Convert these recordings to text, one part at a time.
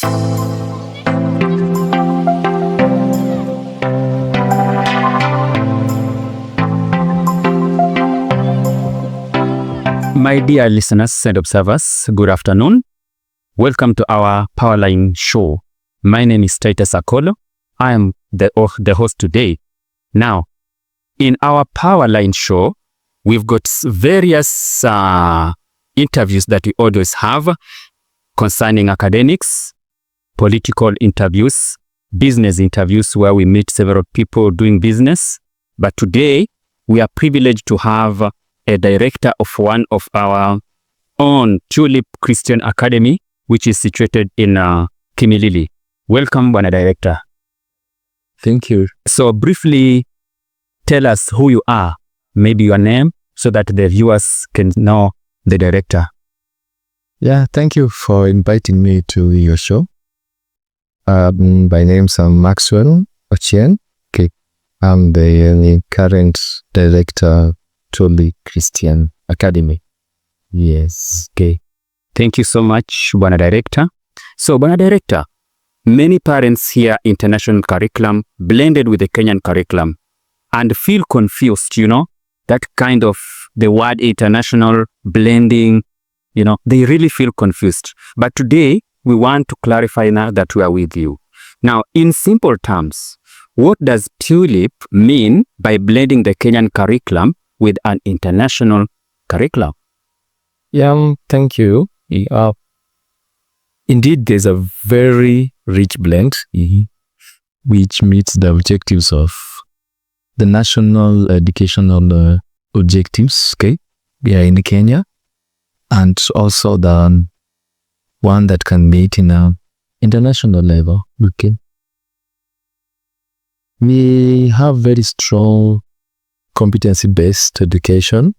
My dear listeners and observers, good afternoon. Welcome to our Powerline Show. My name is Titus Akolo. I am the host today. Now, in our Powerline Show, we've got various interviews that we always have concerning academics, political interviews, business interviews where we meet several people doing business. But today, we are privileged to have a director of one of our own Tulip Christian Academy, which is situated in Kimilili. Welcome, Bwana Director. Thank you. So briefly, tell us who you are, maybe your name, so that the viewers can know the director. Yeah, thank you for inviting me to your show. My name is Maxwell Ochieng. Okay. I'm the current director Tulip Christian Academy. Yes. Okay. Thank you so much, Bwana Director. So, Bwana Director, many parents hear international curriculum blended with the Kenyan curriculum and feel confused, that kind of the word international blending, they really feel confused. But today, we want to clarify now that we are with you. Now, in simple terms, what does Tulip mean by blending the Kenyan curriculum with an international curriculum? Yeah, thank you. Indeed, there's a very rich blend which meets the objectives of the national educational objectives, in Kenya, and also the one that can meet in an international level. We have very strong competency-based education,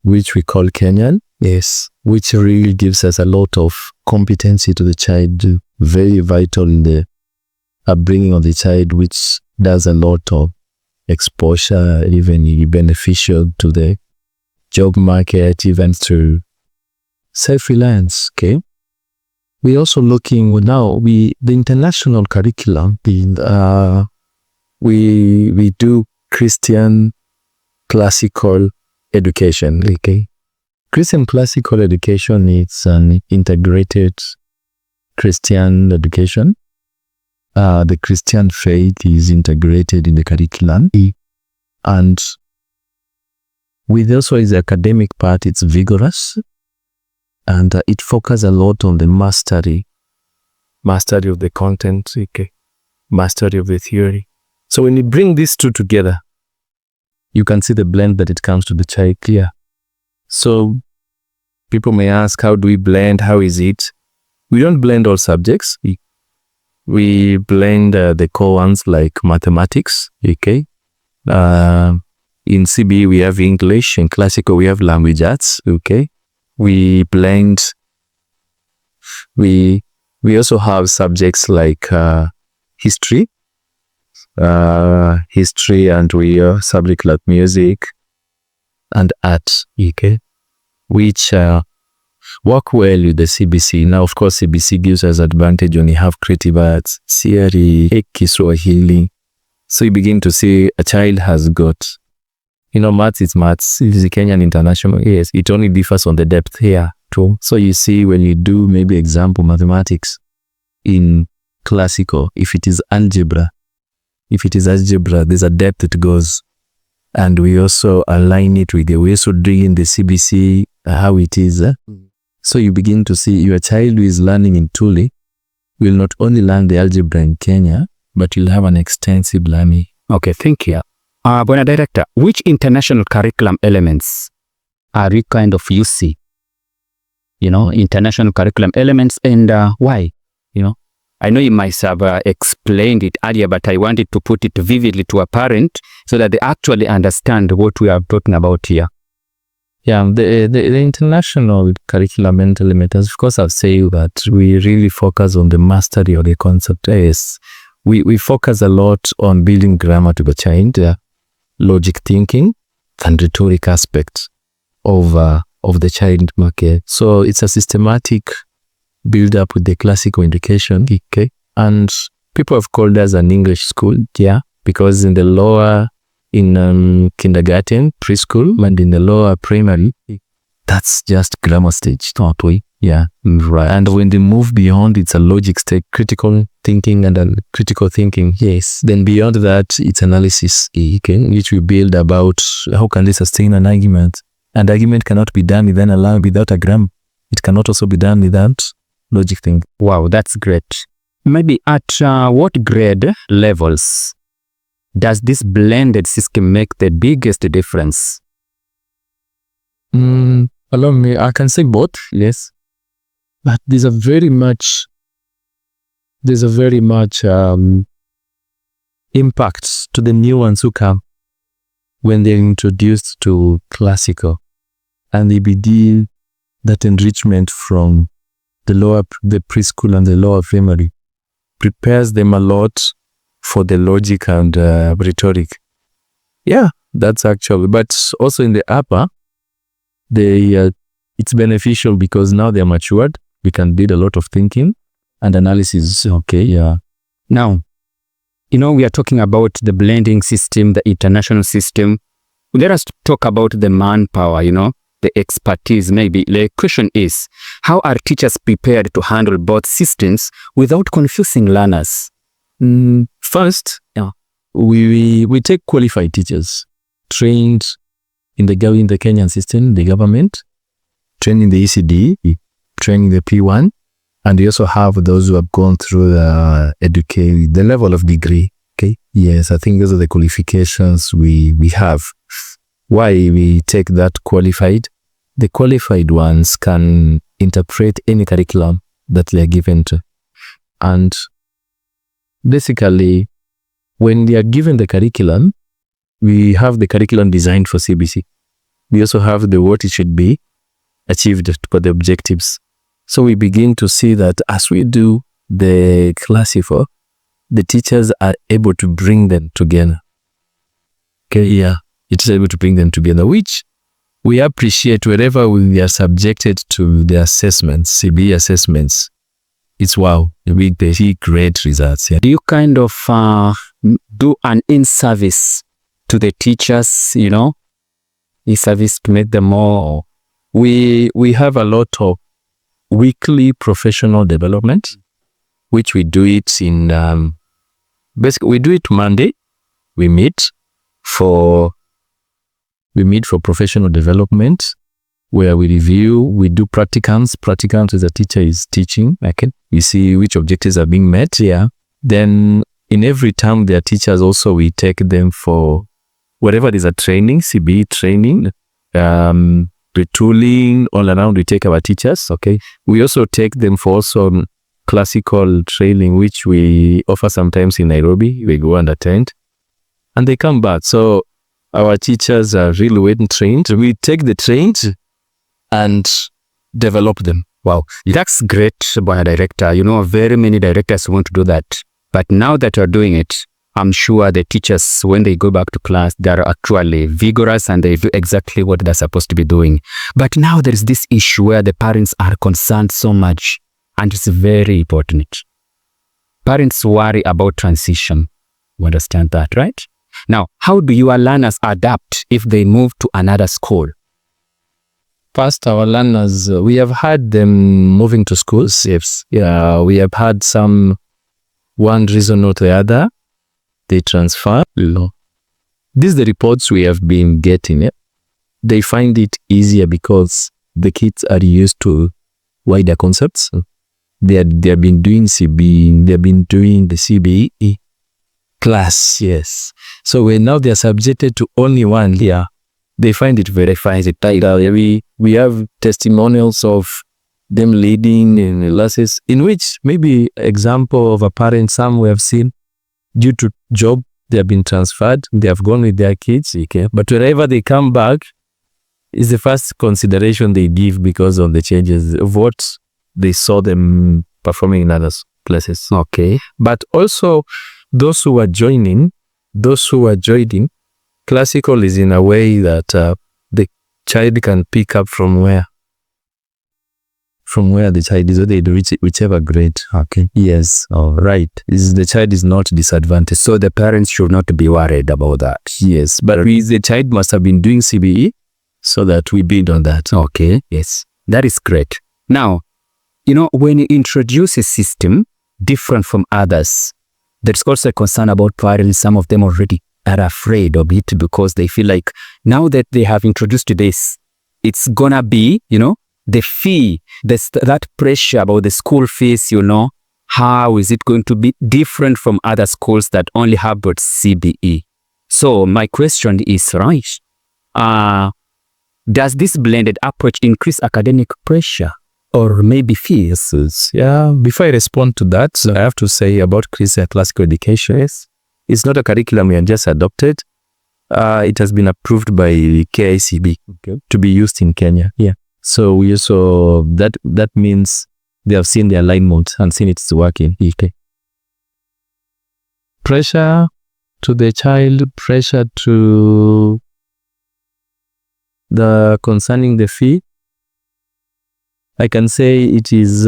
which we call Kenyan, which really gives us a lot of competency to the child, very vital in the upbringing of the child, which does a lot of exposure, even beneficial to the job market, even to self-reliance. We're also looking now, the international curriculum, we do Christian classical education. Christian classical education is an integrated Christian education. The Christian faith is integrated in the curriculum, and with also its academic part, it's vigorous, and it focuses a lot on the mastery of the content, mastery of the theory. So when you bring these two together, you can see the blend that it comes to the child clear. So people may ask, how do we blend? How is it? We don't blend all subjects. We blend the core ones like mathematics. In CBE we have English, in classical we have language arts. We blend. We also have subjects like history, and we have subject like music and art, which work well with the CBC. Now, of course, CBC gives us advantage when you have creative arts, theory, Kiswahili. So you begin to see a child has got, maths is maths. It is Kenyan international. Yes, it only differs on the depth here too. So you see when you do maybe example mathematics in classical, if it is algebra, there's a depth it goes. And we also align it with we also bring in the CBC, how it is. So you begin to see your child who is learning in Tulip will not only learn the algebra in Kenya, but you'll have an extensive learning. Okay, thank you. Bwana Director, which international curriculum elements are you kind of using? International curriculum elements, and why? I know you might have explained it earlier, but I wanted to put it vividly to a parent so that they actually understand what we are talking about here. Yeah, the international curriculum element, of course, I'll say that we really focus on the mastery of the concept. Yes, we focus a lot on building grammar to the child, logic thinking, and rhetoric aspects of the child market. So it's a systematic build up with the classical education. Okay. And people have called us an English school. Yeah. Because in the lower, in kindergarten, preschool, and in the lower primary, that's just grammar stage, not we. Yeah. Right. And when they move beyond, it's a logic stage, critical thinking and critical thinking. Yes. Then beyond that, it's analysis, okay, which we build about how can they sustain an argument. And argument cannot be done without a grammar. It cannot also be done without logic thinking. Wow, that's great. Maybe at what grade levels does this blended system make the biggest difference? Allow me, I can say both, yes. But there's a very much impact to the new ones who come when they're introduced to classical, and they begin that enrichment from the preschool and the lower primary prepares them a lot for the logic and rhetoric. Yeah, that's actually, but also in the upper, it's beneficial because now they're matured. We can build a lot of thinking and analysis. Okay, yeah. Now, we are talking about the blending system, the international system. Let us talk about the manpower, the expertise. Maybe the question is, how are teachers prepared to handle both systems without confusing learners? First, we take qualified teachers, trained in the Kenyan system, the government, trained in the ECD, trained in the P1, and we also have those who have gone through the level of degree. Okay. Yes, I think those are the qualifications we have. Why we take that qualified? The qualified ones can interpret any curriculum that they are given to. And basically, when they are given the curriculum, we have the curriculum designed for CBC. We also have what it should be achieved for the objectives. So we begin to see that as we do the classical, the teachers are able to bring them together. Okay, yeah, it's able to bring them together, which we appreciate wherever we are subjected to the assessments, CB assessments. It's wow, we see great results. Yeah. Do you kind of do an in-service to the teachers, in-service to make them more? We have a lot of weekly professional development, which we do it in, basically we do it Monday. We meet for professional development, where we review, we do practicums. Practicums is a teacher is teaching. Okay. We see which objectives are being met. Yeah. Then in every term, their teachers also, we take them for whatever there's a training, CB training, retooling, all around. We take our teachers. Okay. We also take them for some classical training, which we offer sometimes in Nairobi. We go and attend, and they come back. So our teachers are really well trained. We take the trained and develop them. Wow, that's great, Bwana Director. Very many directors want to do that. But now that you're doing it, I'm sure the teachers, when they go back to class, they're actually vigorous and they do exactly what they're supposed to be doing. But now there is this issue where the parents are concerned so much, and it's very important. Parents worry about transition. You understand that, right? Now, how do your learners adapt if they move to another school? First, our learners, we have had them moving to schools. Yes. Yeah, we have had some, one reason or the other, they transfer. These are the reports we have been getting. They find it easier because the kids are used to wider concepts. They have been doing CB, they have been doing the CBE class, yes. So when now they are subjected to only one here, they find it very fine. We have testimonials of them leading in classes in which maybe example of a parent, some we have seen due to job, they have been transferred, they have gone with their kids, okay? But whenever they come back, is the first consideration they give because of the changes of what they saw them performing in other places. Okay. But also those who are joining, classical is in a way that the child can pick up from where? from where the child is, whether they reach whichever grade. Okay. Yes. All right. The child is not disadvantaged. So the parents should not be worried about that. Yes. But the child must have been doing CBE so that we build on that. Okay. Yes. That is great. Now, when you introduce a system different from others, there's also a concern about parents. Some of them already are afraid of it because they feel like now that they have introduced this, it's gonna be, the fee, that pressure about the school fees, how is it going to be different from other schools that only have but CBE? So my question is, does this blended approach increase academic pressure or maybe fees? Yeah, before I respond to that, I have to say about Christian classical education, it's not a curriculum we have just adopted. It has been approved by KICB to be used in Kenya. Yeah. So we also, that means they have seen the alignment and seen it's working. Okay. Pressure to the child, pressure to concerning the fee. I can say it is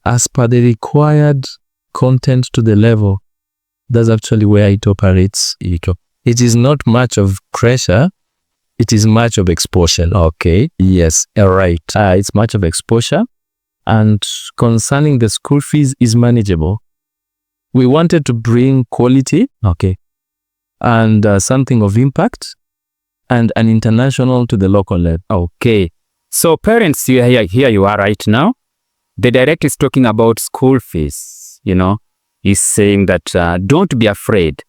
as per the required content to the level. That's actually where it operates. It is not much of pressure. It is much of exposure. Okay. Yes. All right. It's much of exposure. And concerning the school fees is manageable. We wanted to bring quality. Okay. And something of impact and an international to the local level. Okay. So parents, here you are right now. The director is talking about school fees, He's saying that don't be afraid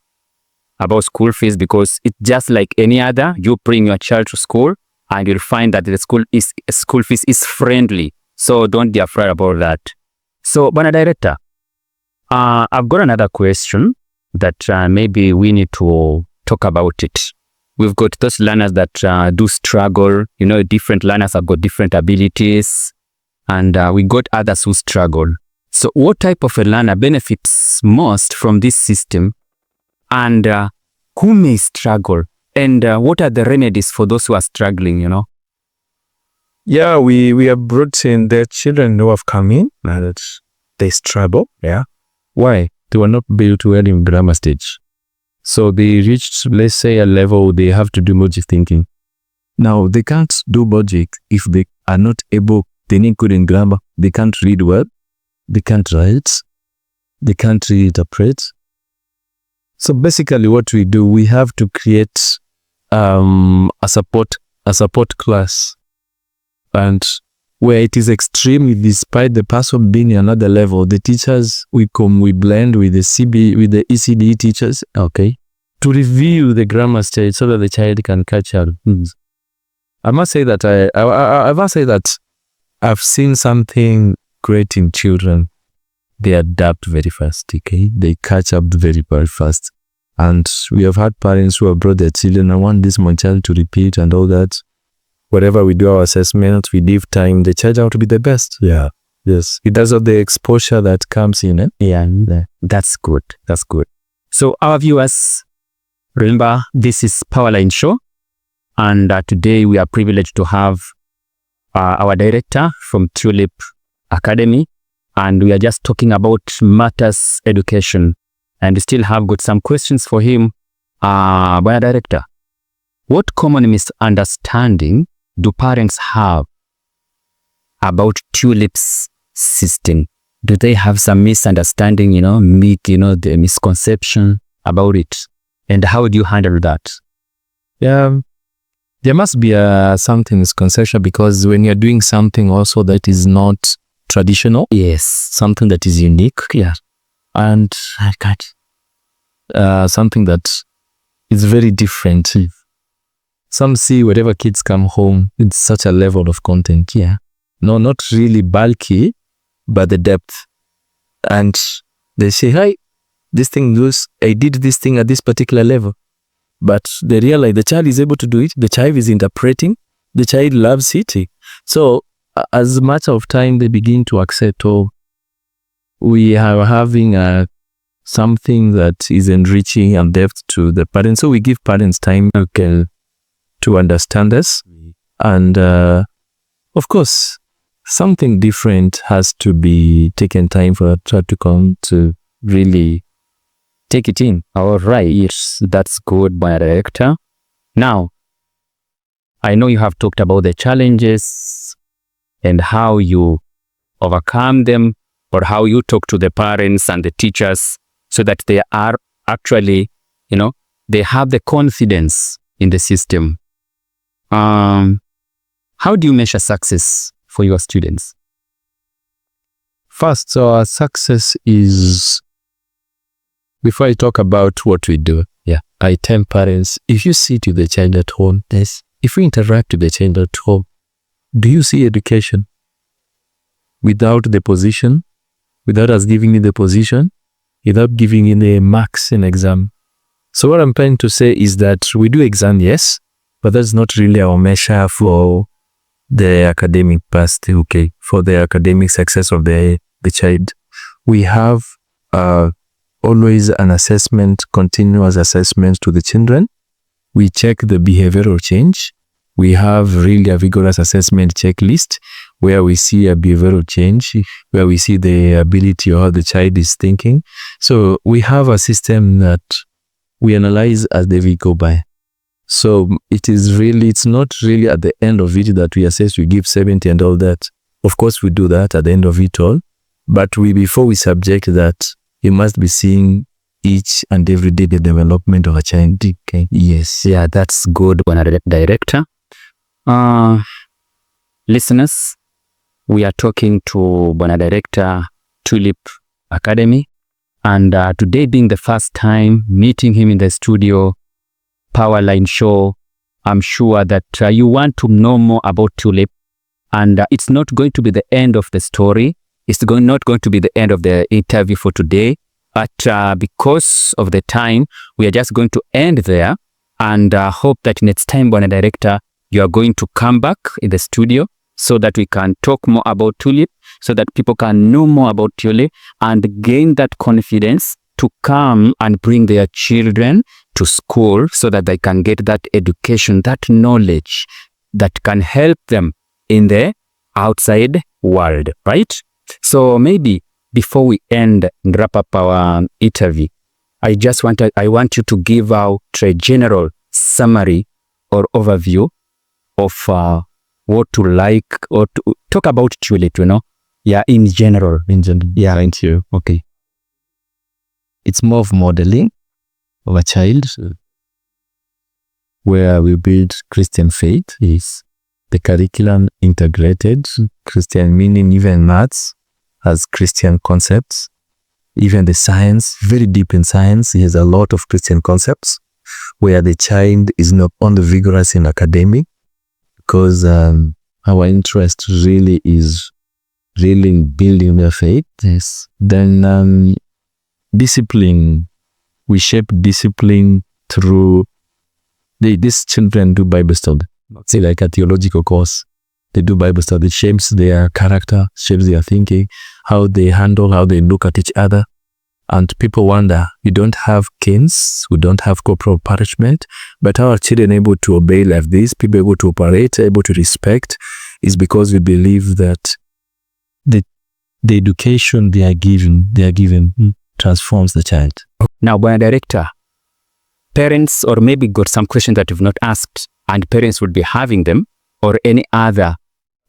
about school fees because it's just like any other. You bring your child to school and you'll find that the school fees is friendly. So don't be afraid about that. So, Bana Director, I've got another question that maybe we need to talk about it. We've got those learners that do struggle. Different learners have got different abilities, and we got others who struggle. So what type of a learner benefits most from this system, and who may struggle, and what are the remedies for those who are struggling, Yeah, we have brought in the children who have come in that they struggle. Yeah. Why? They were not built well in grammar stage. So they reached, let's say, a level they have to do logic thinking. Now, they can't do logic if they are not able, they need good in grammar. They can't read well. They can't write. They can't reinterpret. So basically what we do, we have to create a support class. And where it is extremely, despite the person being another level, the teachers, we blend with the ECD teachers, okay, to review the grammar stage so that the child can catch up. I must say that I've seen something great in children. They adapt very fast, okay? They catch up very, very fast. And we have had parents who have brought their children, I want this my child to repeat and all that. Wherever we do our assessment, we give time, the child out to be the best. Yeah. Yes. It does have the exposure that comes in. Yeah, that's good. That's good. So our viewers, remember, this is Powerline Show. And today we are privileged to have our director from Tulip Academy. And we are just talking about matters education. And we still have got some questions for him. By our director, what common misunderstanding do parents have about Tulip's system? Do they have some misunderstanding, the misconception about it? And how do you handle that? Yeah, there must be something misconception because when you're doing something also that is not traditional, yes, something that is unique, yeah, and something that is very different. Some see wherever kids come home, it's such a level of content. Yeah. No, not really bulky, but the depth. And they say, hi, this thing goes, I did this thing at this particular level. But they realize the child is able to do it. The child is interpreting. The child loves it. So as much of time they begin to accept, we are having something that is enriching and depth to the parents. So we give parents time to understand us. And of course, something different has to be taken time for that child to come to really take it in. All right, yes, that's good, Bwana Director. Now, I know you have talked about the challenges and how you overcome them, or how you talk to the parents and the teachers so that they are actually, they have the confidence in the system. How do you measure success for your students? First, so our success is, before I talk about what we do, I tell parents, if you sit with the child at home, if we interact with the child at home, do you see education? Without the position, without us giving you the position, without giving you the marks in exam. So what I'm trying to say is that we do exam, yes, but that's not really our measure for the academic past, for the academic success of the child. We have always an assessment, continuous assessment to the children. We check the behavioral change. We have really a vigorous assessment checklist where we see a behavioral change, where we see the ability of how the child is thinking. So we have a system that we analyze as the week go by. So it's not really at the end of it that we assess, we give 70 and all that. Of course, we do that at the end of it all. But before we subject that, you must be seeing each and every day the development of a child. Okay? Yes, that's good, Bwana Director. Listeners, we are talking to Bwana Director, Tulip Academy, and today being the first time meeting him in the studio, Powerline Show, I'm sure that you want to know more about Tulip, and it's not going to be the end of the story. It's not going to be the end of the interview for today, but because of the time, we are just going to end there, and hope that next time, Bwana Director, you are going to come back in the studio so that we can talk more about Tulip, so that people can know more about Tulip and gain that confidence to come and bring their children to school so that they can get that education, that knowledge that can help them in the outside world, right? So maybe before we end and wrap up our interview, I want you to give out a general summary or overview of what to like, or to talk about Tulip, in general. Yeah, thank you. Okay. It's more of modeling of a child where we build Christian faith. Is the curriculum integrated Christian, meaning even maths has Christian concepts, even the science, very deep in science, he has a lot of Christian concepts where the child is not only vigorous in academic, because our interest really is in building their faith. Yes. Then discipline, we shape discipline through these children do Bible study. Say like a theological course, they do Bible study. It shapes their character, shapes their thinking, how they handle, how they look at each other. And people wonder, we don't have canes, we don't have corporal punishment, but how are children able to obey like this, people able to operate, able to respect, is because we believe that the education they are given transforms the child. Now, Bwana Director, parents or maybe got some questions that you've not asked, and parents would be having them, or any other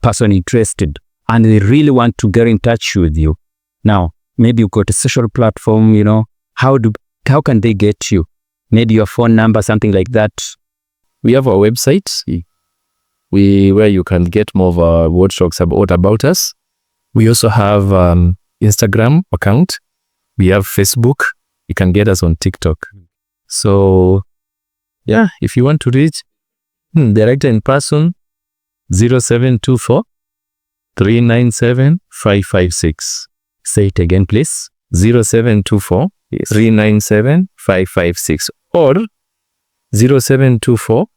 person interested, and they really want to get in touch with you. Now, maybe you've got a social platform, how can they get you? Maybe your phone number, something like that. We have our website, where you can get more of our workshops about us. We also have Instagram account. We have Facebook. You can get us on TikTok. So, if you want to reach Director in person, 0724 397 556. Say it again, please. 0724 397 556 or 0724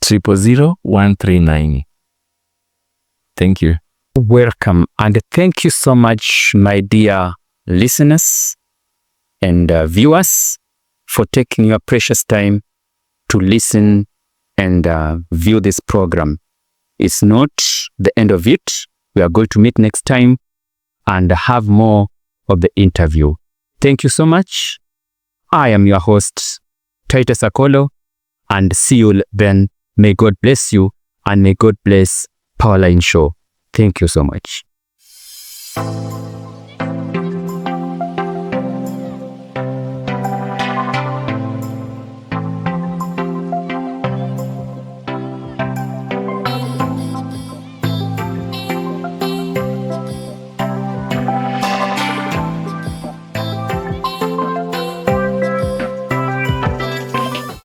000 139. Thank you. Welcome, and thank you so much, my dear listeners and viewers, for taking your precious time to listen and view this program. It's not the end of it. We are going to meet next time and have more of the interview. Thank you so much. I am your host, Titus Akolo, and see you then. May God bless you and may God bless Powerline Show. Thank you so much.